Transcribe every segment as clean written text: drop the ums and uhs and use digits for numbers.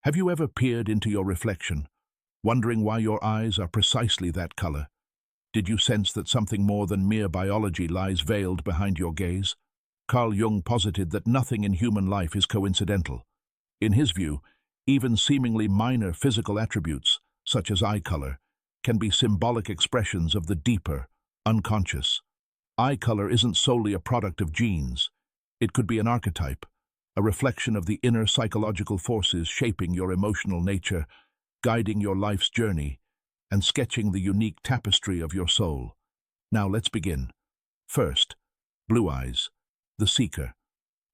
Have you ever peered into your reflection, wondering why your eyes are precisely that color? Did you sense that something more than mere biology lies veiled behind your gaze? Carl Jung posited that nothing in human life is coincidental. In his view, even seemingly minor physical attributes, such as eye color, can be symbolic expressions of the deeper, unconscious. Eye color isn't solely a product of genes. It could be an archetype, a reflection of the inner psychological forces shaping your emotional nature, guiding your life's journey, and sketching the unique tapestry of your soul. Now let's begin. First, blue eyes, the seeker.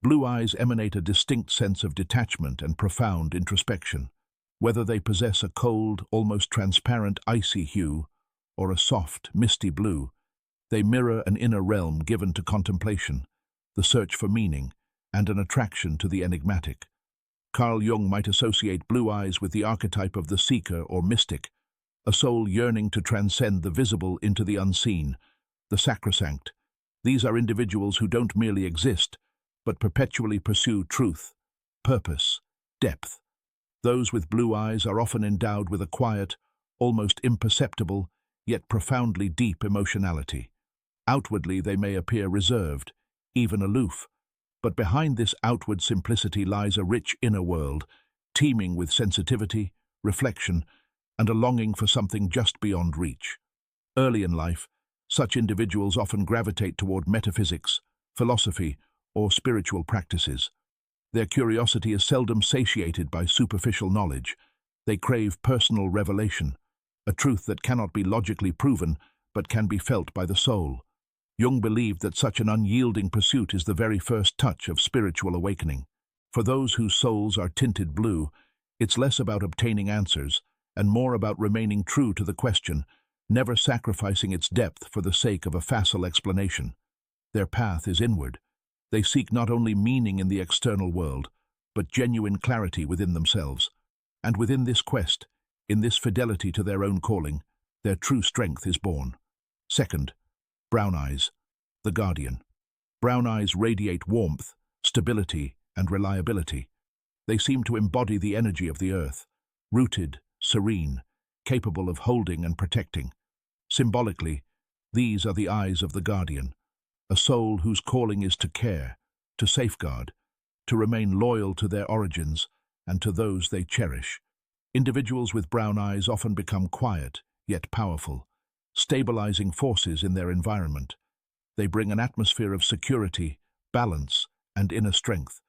Blue eyes emanate a distinct sense of detachment and profound introspection. Whether they possess a cold, almost transparent icy hue, or a soft, misty blue, they mirror an inner realm given to contemplation, the search for meaning, and an attraction to the enigmatic. Carl Jung might associate blue eyes with the archetype of the seeker or mystic, a soul yearning to transcend the visible into the unseen, the sacrosanct. These are individuals who don't merely exist, but perpetually pursue truth, purpose, depth. Those with blue eyes are often endowed with a quiet, almost imperceptible, yet profoundly deep emotionality. Outwardly, they may appear reserved, even aloof, but behind this outward simplicity lies a rich inner world, teeming with sensitivity, reflection, and a longing for something just beyond reach. Early in life, such individuals often gravitate toward metaphysics, philosophy, or spiritual practices. Their curiosity is seldom satiated by superficial knowledge. They crave personal revelation, a truth that cannot be logically proven but can be felt by the soul. Jung believed that such an unyielding pursuit is the very first touch of spiritual awakening. For those whose souls are tinted blue, it's less about obtaining answers and more about remaining true to the question, never sacrificing its depth for the sake of a facile explanation. Their path is inward. They seek not only meaning in the external world, but genuine clarity within themselves. And within this quest, in this fidelity to their own calling, their true strength is born. Second, brown eyes, the guardian. Brown eyes radiate warmth, stability, and reliability. They seem to embody the energy of the earth, rooted, serene, capable of holding and protecting. Symbolically, these are the eyes of the guardian, a soul whose calling is to care, to safeguard, to remain loyal to their origins and to those they cherish. Individuals with brown eyes often become quiet, yet powerful, stabilizing forces in their environment. They bring an atmosphere of security, balance, and inner strength.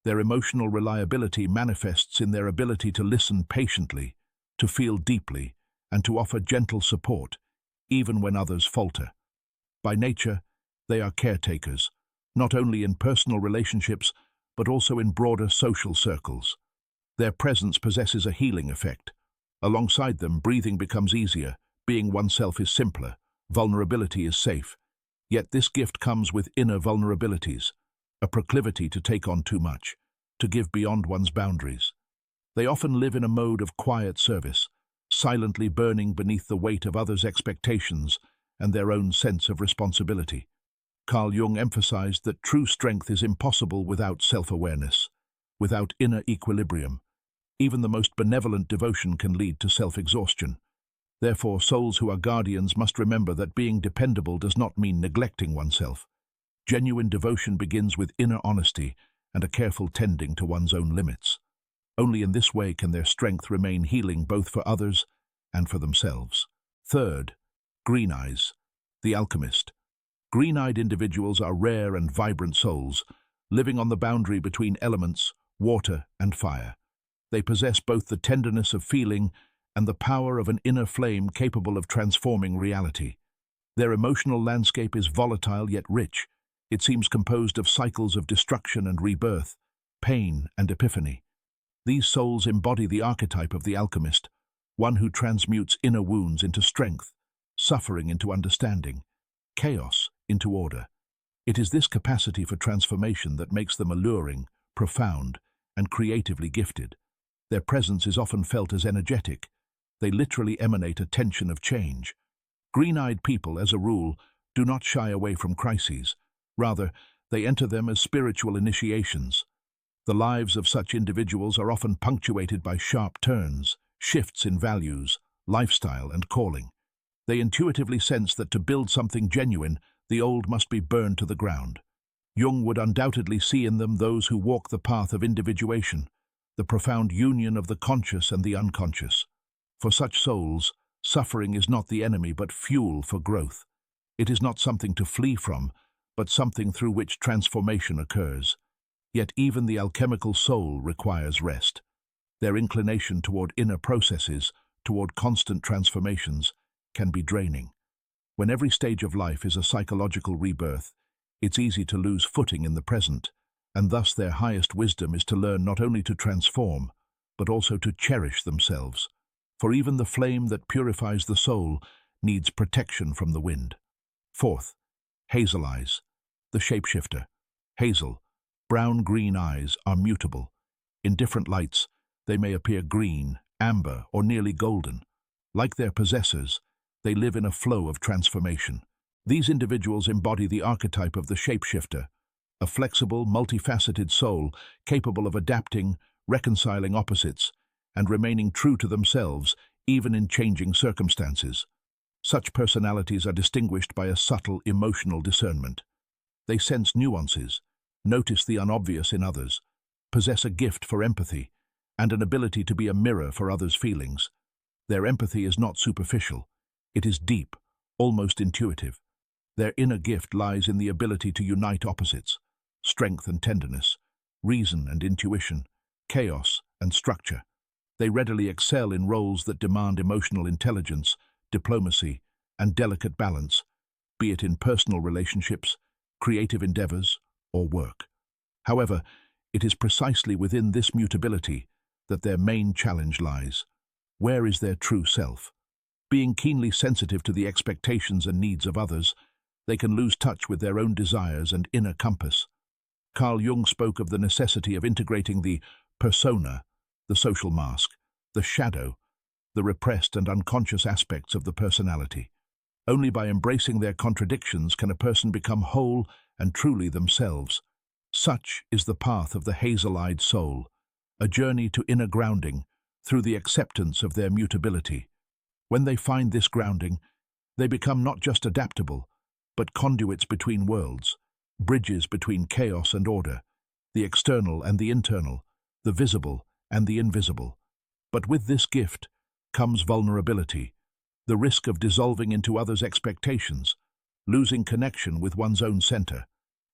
Their emotional reliability manifests in their ability to listen patiently, to feel deeply, and to offer gentle support, even when others falter. By nature, they are caretakers, not only in personal relationships, but also in broader social circles. Their presence possesses a healing effect. Alongside them, breathing becomes easier, being oneself is simpler, vulnerability is safe. Yet this gift comes with inner vulnerabilities, a proclivity to take on too much, to give beyond one's boundaries. They often live in a mode of quiet service, silently burning beneath the weight of others' expectations and their own sense of responsibility. Carl Jung emphasized that true strength is impossible without self-awareness, without inner equilibrium. Even the most benevolent devotion can lead to self-exhaustion. Therefore, souls who are guardians must remember that being dependable does not mean neglecting oneself. Genuine devotion begins with inner honesty and a careful tending to one's own limits. Only in this way can their strength remain healing both for others and for themselves. Third, green eyes, the alchemist. Green-eyed individuals are rare and vibrant souls, living on the boundary between elements, water and fire. They possess both the tenderness of feeling and the power of an inner flame capable of transforming reality. Their emotional landscape is volatile yet rich. It seems composed of cycles of destruction and rebirth, pain and epiphany. These souls embody the archetype of the alchemist, one who transmutes inner wounds into strength, suffering into understanding, chaos into order. It is this capacity for transformation that makes them alluring, profound, and creatively gifted. Their presence is often felt as energetic. They literally emanate a tension of change. Green-eyed people, as a rule, do not shy away from crises. Rather, they enter them as spiritual initiations. The lives of such individuals are often punctuated by sharp turns, shifts in values, lifestyle, and calling. They intuitively sense that to build something genuine, the old must be burned to the ground. Jung would undoubtedly see in them those who walk the path of individuation, the profound union of the conscious and the unconscious. For such souls, suffering is not the enemy but fuel for growth. It is not something to flee from, but something through which transformation occurs. Yet even the alchemical soul requires rest. Their inclination toward inner processes, toward constant transformations, can be draining. When every stage of life is a psychological rebirth, it's easy to lose footing in the present, and thus their highest wisdom is to learn not only to transform, but also to cherish themselves. For even the flame that purifies the soul needs protection from the wind. Fourth, hazel eyes, the shapeshifter. Hazel, brown-green eyes are mutable. In different lights, they may appear green, amber, or nearly golden. Like their possessors, they live in a flow of transformation. These individuals embody the archetype of the shapeshifter, a flexible, multifaceted soul capable of adapting, reconciling opposites, and remaining true to themselves even in changing circumstances. Such personalities are distinguished by a subtle emotional discernment. They sense nuances, notice the unobvious in others, possess a gift for empathy, and an ability to be a mirror for others' feelings. Their empathy is not superficial. It is deep, almost intuitive. Their inner gift lies in the ability to unite opposites, strength and tenderness, reason and intuition, chaos and structure. They readily excel in roles that demand emotional intelligence, diplomacy, and delicate balance, be it in personal relationships, creative endeavors, or work. However, it is precisely within this mutability that their main challenge lies. Where is their true self? Being keenly sensitive to the expectations and needs of others, they can lose touch with their own desires and inner compass. Carl Jung spoke of the necessity of integrating the persona, the social mask, the shadow, the repressed and unconscious aspects of the personality. Only by embracing their contradictions can a person become whole and truly themselves. Such is the path of the hazel-eyed soul, a journey to inner grounding through the acceptance of their mutability. When they find this grounding, they become not just adaptable, but conduits between worlds, bridges between chaos and order, the external and the internal, the visible and the invisible. But with this gift comes vulnerability, the risk of dissolving into others' expectations, losing connection with one's own center.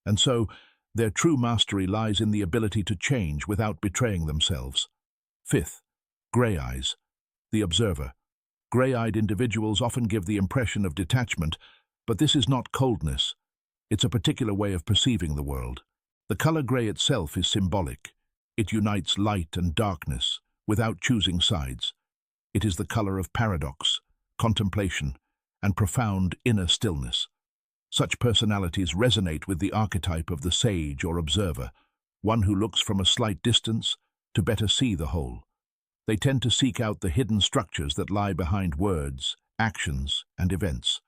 And so, their true mastery lies in the ability to change without betraying themselves. Fifth, gray eyes, the observer. Gray-eyed individuals often give the impression of detachment, but this is not coldness. It's a particular way of perceiving the world. The color gray itself is symbolic. It unites light and darkness without choosing sides. It is the color of paradox, contemplation, and profound inner stillness. Such personalities resonate with the archetype of the sage or observer, one who looks from a slight distance to better see the whole. They tend to seek out the hidden structures that lie behind words, actions, and events.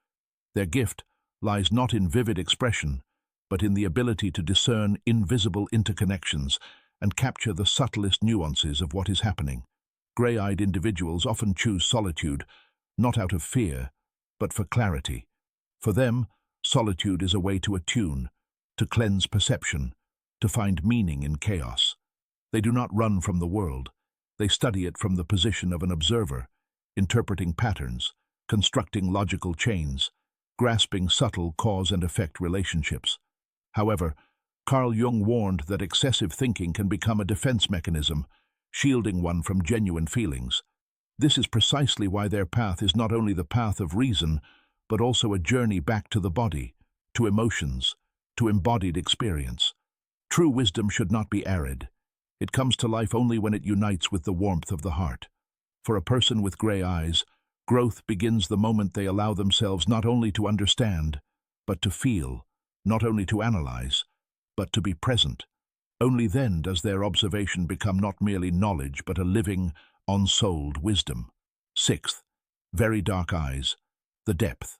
Their gift lies not in vivid expression, but in the ability to discern invisible interconnections and capture the subtlest nuances of what is happening. Gray-eyed individuals often choose solitude, not out of fear, but for clarity. For them, solitude is a way to attune, to cleanse perception, to find meaning in chaos. They do not run from the world. They study it from the position of an observer, interpreting patterns, constructing logical chains, grasping subtle cause and effect relationships. However, Carl Jung warned that excessive thinking can become a defense mechanism, shielding one from genuine feelings. This is precisely why their path is not only the path of reason, but also a journey back to the body, to emotions, to embodied experience. True wisdom should not be arid. It comes to life only when it unites with the warmth of the heart. For a person with gray eyes, growth begins the moment they allow themselves not only to understand, but to feel, not only to analyze, but to be present. Only then does their observation become not merely knowledge, but a living, unsouled wisdom. Sixth, very dark eyes, the depth.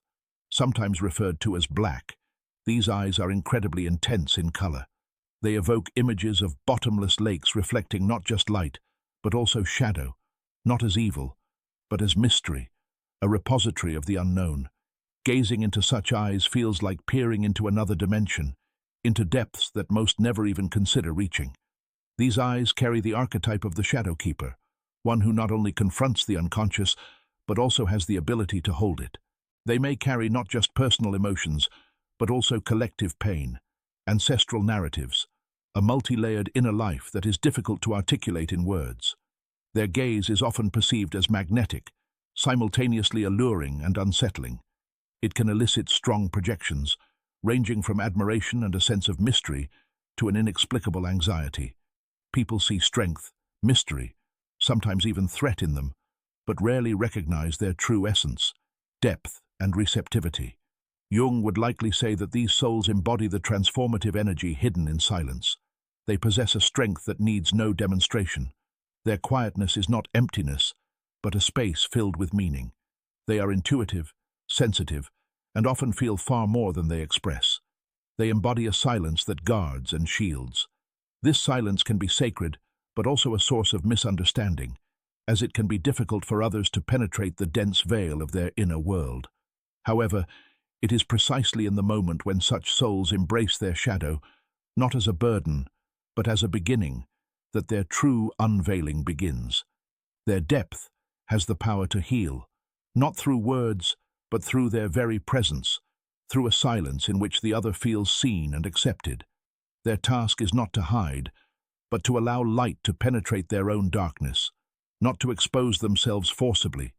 Sometimes referred to as black, these eyes are incredibly intense in color. They evoke images of bottomless lakes reflecting not just light, but also shadow, not as evil, but as mystery, a repository of the unknown. Gazing into such eyes feels like peering into another dimension, into depths that most never even consider reaching. These eyes carry the archetype of the shadow keeper, one who not only confronts the unconscious, but also has the ability to hold it. They may carry not just personal emotions, but also collective pain, ancestral narratives, a multi-layered inner life that is difficult to articulate in words. Their gaze is often perceived as magnetic, simultaneously alluring and unsettling. It can elicit strong projections, ranging from admiration and a sense of mystery to an inexplicable anxiety. People see strength, mystery, sometimes even threat in them, but rarely recognize their true essence, depth and receptivity. Jung would likely say that these souls embody the transformative energy hidden in silence. They possess a strength that needs no demonstration. Their quietness is not emptiness, but a space filled with meaning. They are intuitive, sensitive, and often feel far more than they express. They embody a silence that guards and shields. This silence can be sacred, but also a source of misunderstanding, as it can be difficult for others to penetrate the dense veil of their inner world. However, it is precisely in the moment when such souls embrace their shadow, not as a burden, but as a beginning, that their true unveiling begins. Their depth has the power to heal, not through words, but through their very presence, through a silence in which the other feels seen and accepted. Their task is not to hide, but to allow light to penetrate their own darkness, not to expose themselves forcibly,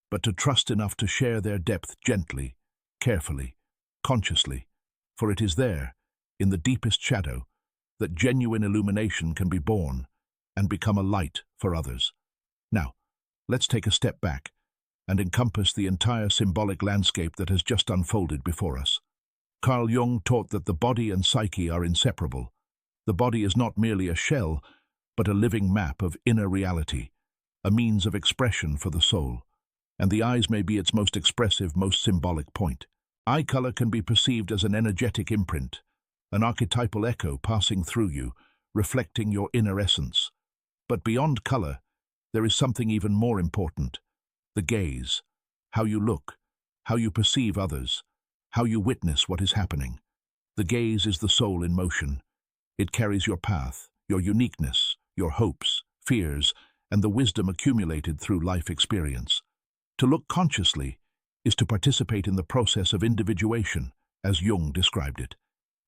but to trust enough to share their depth gently, carefully, consciously, for it is there, in the deepest shadow, that genuine illumination can be born and become a light for others. Now, let's take a step back and encompass the entire symbolic landscape that has just unfolded before us. Carl Jung taught that the body and psyche are inseparable. The body is not merely a shell, but a living map of inner reality, a means of expression for the soul, and the eyes may be its most expressive, most symbolic point. Eye color can be perceived as an energetic imprint, an archetypal echo passing through you, reflecting your inner essence. But beyond color, there is something even more important: the gaze, how you look, how you perceive others, how you witness what is happening. The gaze is the soul in motion. It carries your path, your uniqueness, your hopes, fears, and the wisdom accumulated through life experience. To look consciously is to participate in the process of individuation, as Jung described it.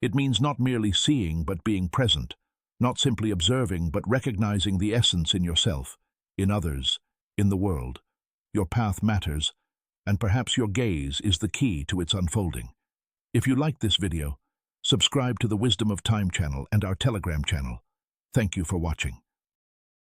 It means not merely seeing but being present, not simply observing but recognizing the essence in yourself, in others, in the world. Your path matters, and perhaps your gaze is the key to its unfolding. If you liked this video, subscribe to the Wisdom of Time channel and our Telegram channel. Thank you for watching.